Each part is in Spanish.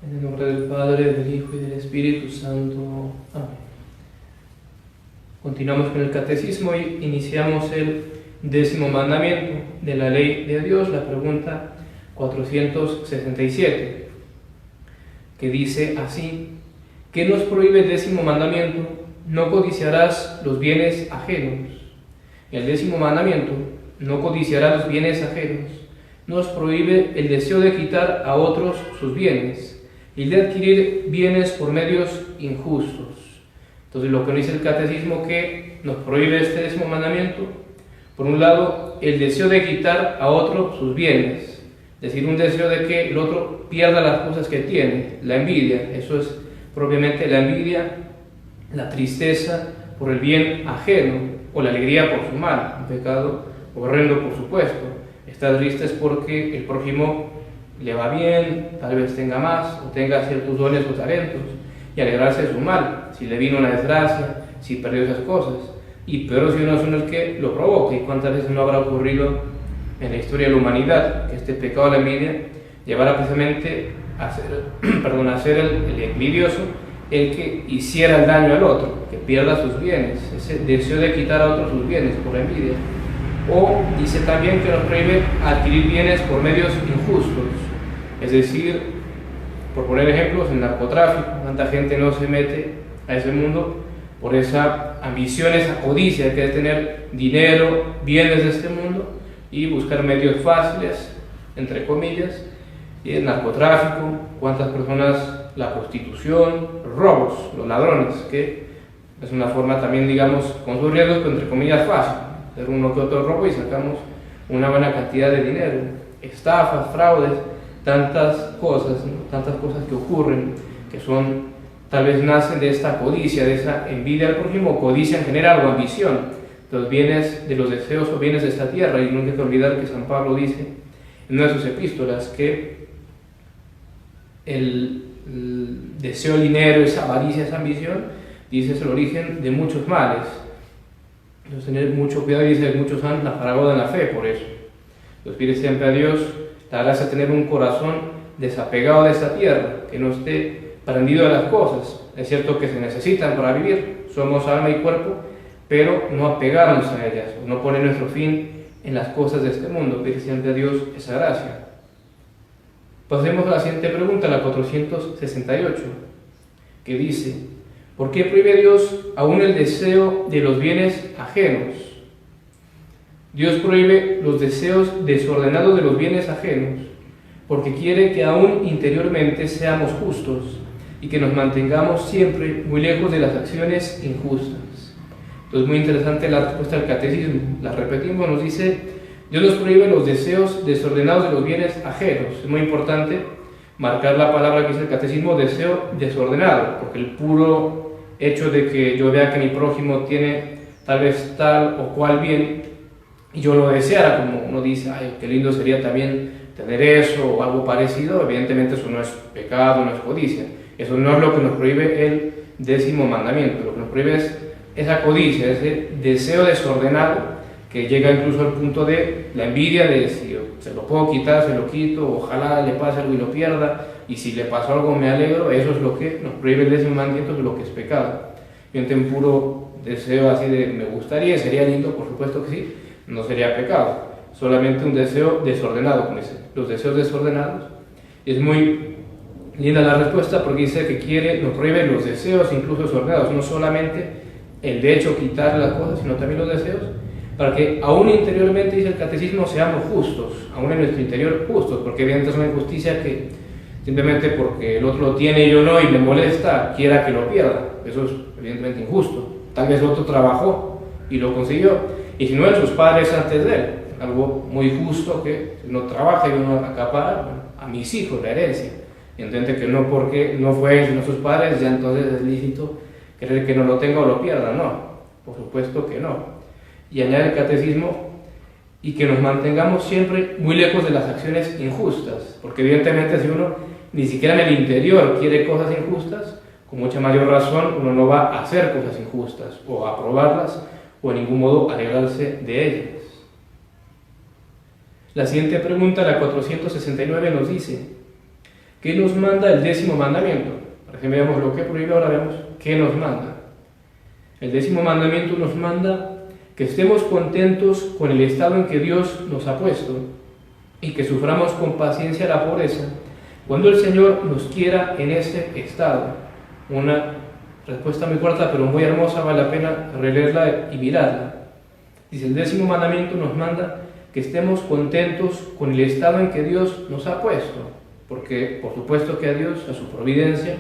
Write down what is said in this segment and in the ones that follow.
En el nombre del Padre, del Hijo y del Espíritu Santo. Amén. Continuamos con el catecismo y iniciamos el 10º mandamiento de la ley de Dios, la pregunta 467, que dice así: ¿qué nos prohíbe el 10º mandamiento? No codiciarás los bienes ajenos. El 10º mandamiento, no codiciarás los bienes ajenos, nos prohíbe el deseo de quitar a otros sus bienes y de adquirir bienes por medios injustos. Entonces, lo que nos dice el catecismo que nos prohíbe este 10º mandamiento, por un lado, el deseo de quitar a otro sus bienes, es decir, un deseo de que el otro pierda las cosas que tiene, la envidia. Eso es propiamente la envidia, la tristeza por el bien ajeno o la alegría por su mal, un pecado horrendo, por supuesto. Estar triste es porque el prójimo le va bien, tal vez tenga más o tenga ciertos dones o talentos, y alegrarse de su mal, si le vino una desgracia, si perdió esas cosas. Y peor si uno es uno el que lo provoca. ¿Y cuántas veces no habrá ocurrido en la historia de la humanidad que este pecado de la envidia llevara precisamente a ser el envidioso el que hiciera el daño al otro, que pierda sus bienes, ese deseo de quitar a otros sus bienes por la envidia? O dice también que nos prohíbe adquirir bienes por medios injustos, es decir, por poner ejemplos, el narcotráfico. ¿Cuánta gente no se mete a ese mundo por esa ambición, esa codicia que es tener dinero, bienes de este mundo y buscar medios fáciles, entre comillas? Y el narcotráfico, cuántas personas, la prostitución, los robos, los ladrones, que es una forma también, digamos, con sus riesgos, pero entre comillas fácil, hacer uno que otro robo y sacamos una buena cantidad de dinero. Estafas, fraudes, tantas cosas, ¿no? Tantas cosas que ocurren, que son, tal vez nacen de esta codicia, de esa envidia al prójimo, codicia en general o ambición, los bienes de los deseos o bienes de esta tierra. Y no hay que olvidar que San Pablo dice en una de sus epístolas que el deseo del dinero, esa avaricia, esa ambición, dice, es el origen de muchos males. Entonces, tener mucho cuidado, y dice, muchos han naufragado en la fe por eso. Los pide siempre a Dios la gracia de tener un corazón desapegado de esta tierra, que no esté prendido de las cosas. Es cierto que se necesitan para vivir, somos alma y cuerpo, pero no apegarnos a ellas, no poner nuestro fin en las cosas de este mundo. Pide siempre a Dios esa gracia. Pasemos a la siguiente pregunta, la 468, que dice: ¿por qué prohíbe Dios aún el deseo de los bienes ajenos? Dios prohíbe los deseos desordenados de los bienes ajenos porque quiere que aún interiormente seamos justos y que nos mantengamos siempre muy lejos de las acciones injustas. Entonces, muy interesante la respuesta del catecismo. La repetimos, nos dice: Dios nos prohíbe los deseos desordenados de los bienes ajenos. Es muy importante marcar la palabra que dice el catecismo, deseo desordenado, porque el puro hecho de que yo vea que mi prójimo tiene tal vez tal o cual bien y yo lo deseara, como uno dice, ay, qué lindo sería también tener eso o algo parecido, evidentemente eso no es pecado, no es codicia. Eso no es lo que nos prohíbe el 10º mandamiento. Lo que nos prohíbe es esa codicia, ese deseo desordenado que llega incluso al punto de la envidia, de si se lo puedo quitar, se lo quito, ojalá le pase algo y lo pierda, y si le pasó algo me alegro. Eso es lo que nos prohíbe el 10º mandamiento, es lo que es pecado. Yo en puro deseo así de me gustaría, sería lindo, por supuesto que sí, no sería pecado, solamente un deseo desordenado, como dice, los deseos desordenados. Es muy linda la respuesta porque dice que nos prohíbe los deseos incluso desordenados, no solamente el de hecho quitar las cosas, sino también los deseos, para que aún interiormente, dice el catecismo, seamos justos, aún en nuestro interior justos, porque evidentemente es una injusticia que simplemente porque el otro lo tiene y yo no, y le molesta, quiera que lo pierda. Eso es evidentemente injusto. Tal vez el otro trabajó y lo consiguió, y si no, en sus padres antes de él. Algo muy justo que no trabaja y uno acapara, bueno, a mis hijos la herencia. Y entiende que no porque no fue él, sino sus padres, ya entonces es lícito querer que no lo tenga o lo pierda. No, por supuesto que no. Y añade el catecismo, y que nos mantengamos siempre muy lejos de las acciones injustas, porque evidentemente si uno ni siquiera en el interior quiere cosas injustas, con mucha mayor razón uno no va a hacer cosas injustas, o a aprobarlas, o en ningún modo alegrarse de ellas. La siguiente pregunta, la 469, nos dice: ¿Qué nos manda el 10º mandamiento? Para que veamos lo que prohíbe, ahora veamos qué nos manda. El 10º mandamiento nos manda que estemos contentos con el estado en que Dios nos ha puesto y que suframos con paciencia la pobreza cuando el Señor nos quiera en ese estado. Una respuesta muy corta pero muy hermosa, vale la pena releerla y mirarla. Dice, el 10º mandamiento nos manda que estemos contentos con el estado en que Dios nos ha puesto, porque por supuesto que a Dios, a su providencia,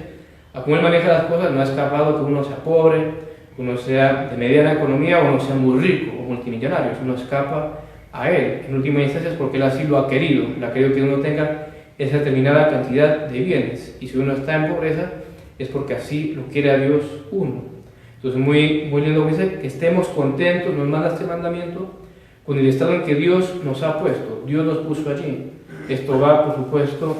a cómo Él maneja las cosas, no ha escapado que uno sea pobre, que uno sea de mediana economía o uno sea muy rico o multimillonario. Uno escapa a Él, en última instancia es porque Él así lo ha querido. Él ha querido que uno tenga esa determinada cantidad de bienes, y si uno está en pobreza es porque así lo quiere a Dios uno. Entonces muy lindo que dice que estemos contentos, nos manda este mandamiento con el estado en que Dios nos ha puesto, Dios nos puso allí. Esto va, por supuesto,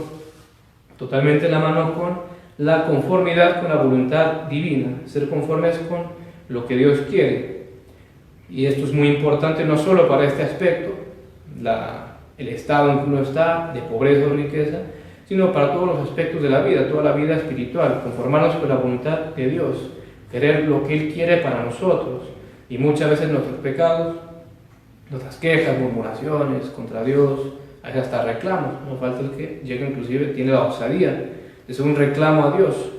totalmente en la mano con la conformidad con la voluntad divina, ser conformes con lo que Dios quiere. Y esto es muy importante no solo para este aspecto, el estado en que uno está, de pobreza o riqueza, sino para todos los aspectos de la vida, toda la vida espiritual, conformarnos con la voluntad de Dios, querer lo que Él quiere para nosotros. Y muchas veces nuestros pecados, nuestras quejas, murmuraciones contra Dios, hay hasta reclamos, no falta el que llega inclusive, tiene la osadía de ser un reclamo a Dios.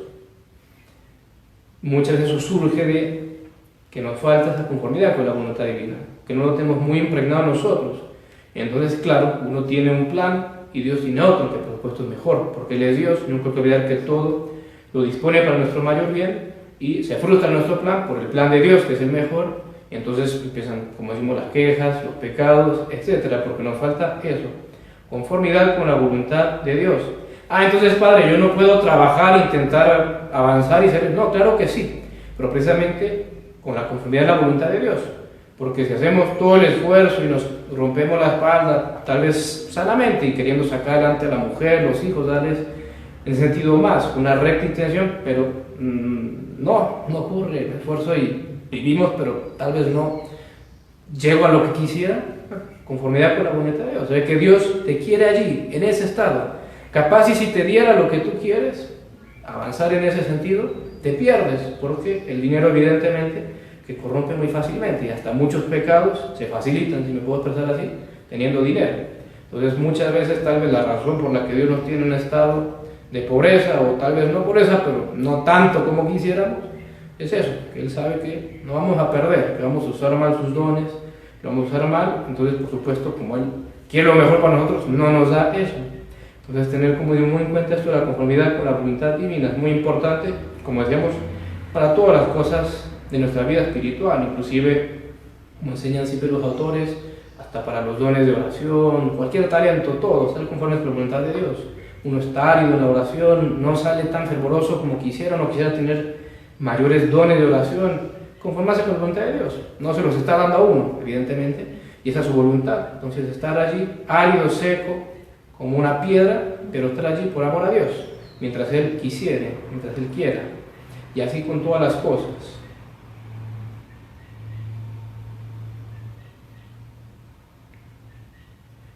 Muchas veces eso surge de que nos falta esa conformidad con la voluntad divina, que no lo tenemos muy impregnado nosotros. Entonces, claro, uno tiene un plan y Dios tiene otro, que por supuesto es mejor, porque Él es Dios y no hay que olvidar que todo lo dispone para nuestro mayor bien y se frustra nuestro plan por el plan de Dios, que es el mejor, y entonces empiezan, como decimos, las quejas, los pecados, etcétera, porque nos falta eso. Conformidad con la voluntad de Dios. Entonces, Padre, yo no puedo trabajar, intentar avanzar y ser... No, claro que sí, pero precisamente con la conformidad de la voluntad de Dios. Porque si hacemos todo el esfuerzo y nos rompemos la espalda, tal vez sanamente, y queriendo sacar adelante a la mujer, los hijos, darles en sentido más, una recta intención, pero no ocurre el esfuerzo y vivimos, pero tal vez no llego a lo que quisiera. Conformidad con la voluntad de Dios, o sea, que Dios te quiere allí, en ese estado. Capaz y si te diera lo que tú quieres, avanzar en ese sentido, te pierdes, porque el dinero evidentemente que corrompe muy fácilmente y hasta muchos pecados se facilitan, si me puedo expresar así, teniendo dinero. Entonces muchas veces tal vez la razón por la que Dios nos tiene en un estado de pobreza, o tal vez no pobreza, pero no tanto como quisiéramos, es eso, que Él sabe que no vamos a perder, que vamos a usar mal sus dones, lo vamos a usar mal, entonces por supuesto como Él quiere lo mejor para nosotros, no nos da eso. Entonces tener como digo muy en cuenta esto de la conformidad con la voluntad divina es muy importante, como decíamos, para todas las cosas de nuestra vida espiritual, inclusive como enseñan siempre los autores, hasta para los dones de oración, cualquier talento, todo, ser conforme con la voluntad de Dios. Uno está árido en la oración, no sale tan fervoroso como quisiera, no quisiera tener mayores dones de oración, conformarse con la voluntad de Dios. No se los está dando a uno, evidentemente, y esa es su voluntad. Entonces estar allí, árido, seco, como una piedra, pero estar allí por amor a Dios, mientras Él quisiere, mientras Él quiera. Y así con todas las cosas.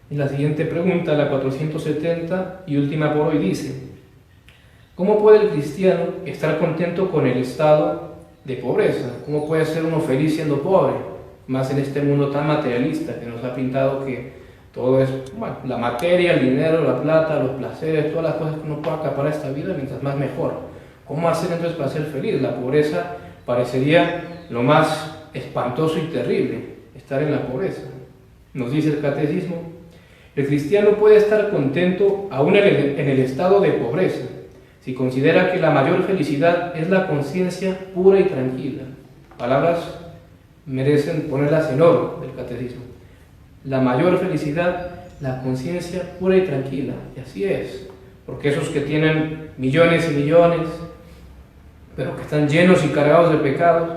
Y la siguiente pregunta, la 470 y última por hoy, dice: ¿cómo puede el cristiano estar contento con el estado de pobreza? ¿Cómo puede ser uno feliz siendo pobre? Más en este mundo tan materialista que nos ha pintado que todo es, bueno, la materia, el dinero, la plata, los placeres, todas las cosas que uno puede acaparar esta vida, mientras más mejor. ¿Cómo hacer entonces para ser feliz? La pobreza parecería lo más espantoso y terrible, estar en la pobreza. Nos dice el catecismo: el cristiano puede estar contento aún en el estado de pobreza, si considera que la mayor felicidad es la conciencia pura y tranquila. Palabras merecen ponerlas en oro del catecismo. La mayor felicidad, la conciencia pura y tranquila. Y así es, porque esos que tienen millones y millones, pero que están llenos y cargados de pecados,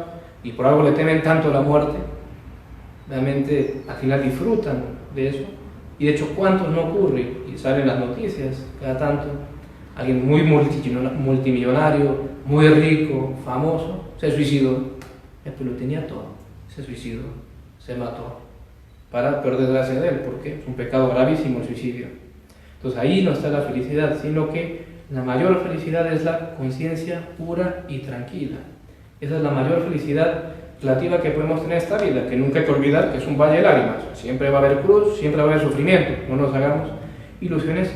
y por algo le temen tanto la muerte, realmente al final disfrutan de eso. Y de hecho, ¿cuántos no ocurre? Y salen las noticias cada tanto. Alguien muy multimillonario, muy rico, famoso, se suicidó. Pero lo tenía todo. Se suicidó, se mató. Para perder desgracia de él, porque es un pecado gravísimo el suicidio. Entonces ahí no está la felicidad, sino que La mayor felicidad es la conciencia pura y tranquila. Esa es la mayor felicidad relativa que podemos tener en esta vida, que nunca hay que olvidar que es un valle de lágrimas. Siempre va a haber cruz, siempre va a haber sufrimiento. No nos hagamos ilusiones,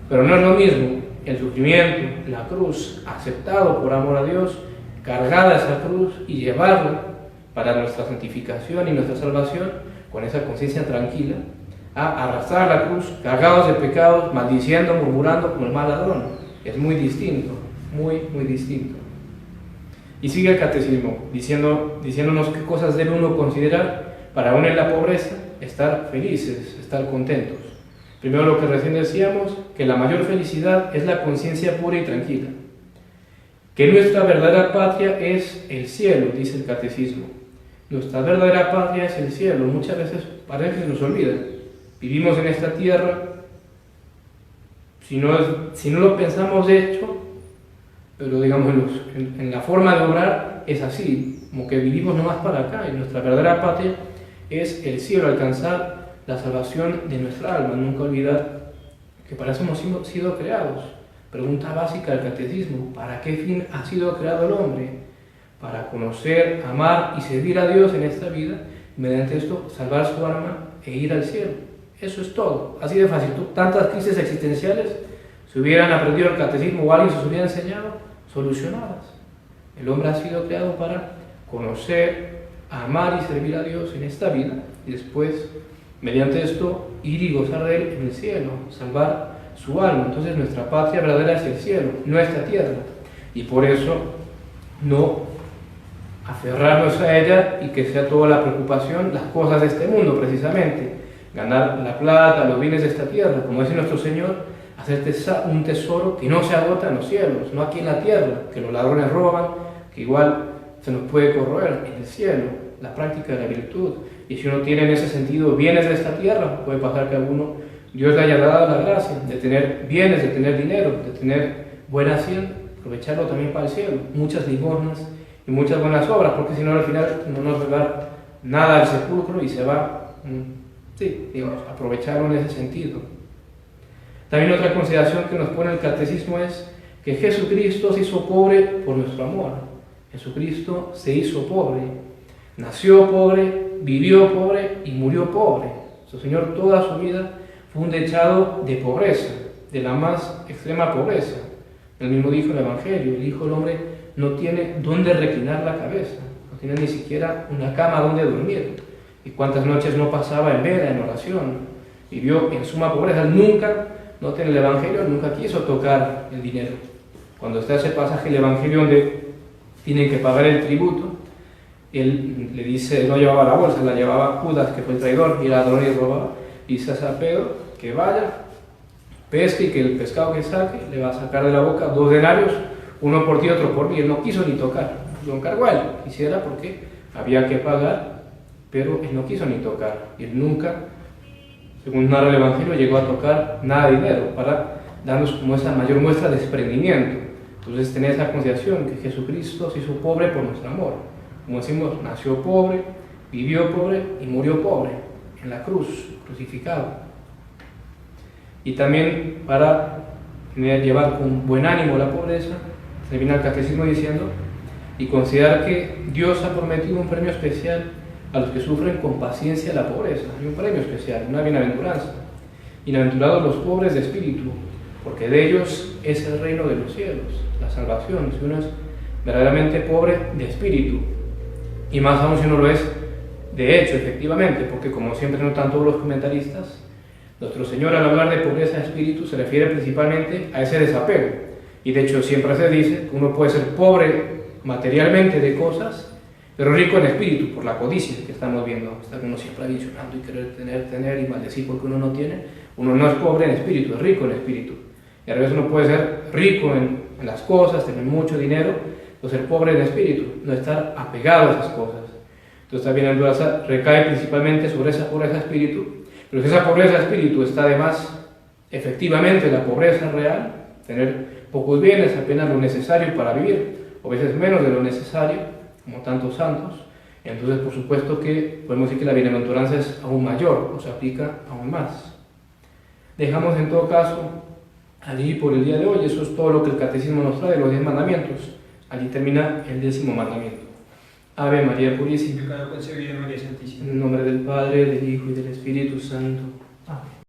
pero no es lo mismo el sufrimiento, la cruz, aceptado por amor a Dios, cargada esa cruz y llevarla para nuestra santificación y nuestra salvación con esa conciencia tranquila, a arrastrar la cruz, cargados de pecados, maldiciendo, murmurando como el mal ladrón. Es muy distinto, muy, muy distinto. Y sigue el catecismo diciéndonos qué cosas debe uno considerar para aún en la pobreza estar felices, estar contentos. Primero lo que recién decíamos, que la mayor felicidad es la conciencia pura y tranquila. Que nuestra verdadera patria es el cielo, dice el catecismo. Nuestra verdadera patria es el cielo. Muchas veces parece que se nos olvida. Vivimos en esta tierra, si no lo pensamos de hecho, pero digamos en la forma de obrar es así, como que vivimos nomás para acá, y nuestra verdadera patria es el cielo, alcanzar la salvación de nuestra alma. Nunca olvidar que para eso hemos sido creados. Pregunta básica del catecismo: ¿para qué fin ha sido creado el hombre? Para conocer, amar y servir a Dios en esta vida, y mediante esto salvar su alma e ir al cielo. Eso es todo, así de fácil. Tantas crisis existenciales, si hubieran aprendido el catecismo o alguien se los hubiera enseñado, solucionadas. El hombre ha sido creado para conocer, amar y servir a Dios en esta vida, y después, mediante esto, ir y gozar de Él en el cielo, salvar su alma. Entonces nuestra patria verdadera es el cielo, nuestra tierra, y por eso no aferrarnos a ella y que sea toda la preocupación las cosas de este mundo, precisamente ganar la plata, los bienes de esta tierra, como dice nuestro Señor, hacerte un tesoro que no se agota en los cielos, no aquí en la tierra, que los ladrones roban, que igual se nos puede corroer. En el cielo, la práctica de la virtud. Y si uno tiene en ese sentido bienes de esta tierra, puede pasar que a alguno Dios le haya dado la gracia de tener bienes, de tener dinero, de tener buena hacienda, aprovecharlo también para el cielo, muchas limosnas y muchas buenas obras, porque si no al final no nos va a dar nada al sepulcro y se va, aprovecharlo en ese sentido. También otra consideración que nos pone el catecismo es que Jesucristo se hizo pobre por nuestro amor. Jesucristo se hizo pobre, nació pobre, vivió pobre y murió pobre. Su Señor toda su vida fue un dechado de pobreza, de la más extrema pobreza. Él mismo dijo en el Evangelio: el Hijo del Hombre no tiene dónde reclinar la cabeza, no tiene ni siquiera una cama donde dormir. Y cuántas noches no pasaba en vela, en oración. Vivió en suma pobreza. Él nunca, noten el Evangelio, nunca quiso tocar el dinero. Cuando está ese pasaje del Evangelio donde tienen que pagar el tributo, él le dice, no llevaba la bolsa, la llevaba Judas, que fue el traidor, y ladrón y robaba. Dice a San Pedro que vaya, pesque, y que el pescado que saque le va a sacar de la boca 2 denarios, uno por ti, otro por mí. Él no quiso ni tocar, lo encargó a él, quisiera porque había que pagar, pero él no quiso ni tocar. Y él nunca, según narra el Evangelio, llegó a tocar nada de dinero para darnos como esa mayor muestra de desprendimiento. Entonces tener esa consideración que Jesucristo se hizo pobre por nuestro amor. Como decimos, nació pobre, vivió pobre y murió pobre en la cruz, crucificado. Y también para llevar con buen ánimo la pobreza, termina el catecismo diciendo: y considerar que Dios ha prometido un premio especial a los que sufren con paciencia la pobreza. Hay un premio especial, una bienaventuranza. Bienaventurados los pobres de espíritu, porque de ellos es el reino de los cielos, la salvación, si uno es verdaderamente pobre de espíritu. Y más aún si uno lo es de hecho, efectivamente, porque como siempre notan todos los comentaristas, nuestro Señor al hablar de pobreza de espíritu se refiere principalmente a ese desapego. Y de hecho siempre se dice que uno puede ser pobre materialmente de cosas, pero rico en espíritu, por la codicia que estamos viendo. Está uno siempre adicionando y querer tener y maldecir porque uno no tiene. Uno no es pobre en espíritu, es rico en espíritu. Y a veces uno puede ser rico en las cosas, tener mucho dinero, o ser pobre en espíritu, no estar apegado a esas cosas. Entonces también la bienaventuranza recae principalmente sobre esa pobreza de espíritu, pero si esa pobreza de espíritu está además efectivamente la pobreza real, tener pocos bienes, apenas lo necesario para vivir, o a veces menos de lo necesario, como tantos santos, entonces por supuesto que podemos decir que la bienaventuranza es aún mayor, o se aplica aún más. Dejamos en todo caso Allí por el día de hoy, eso es todo lo que el catecismo nos trae, los 10 mandamientos. Allí termina el 10º mandamiento. Ave María Purísima. Pecado concebido, María Santísima. En el nombre del Padre, del Hijo y del Espíritu Santo.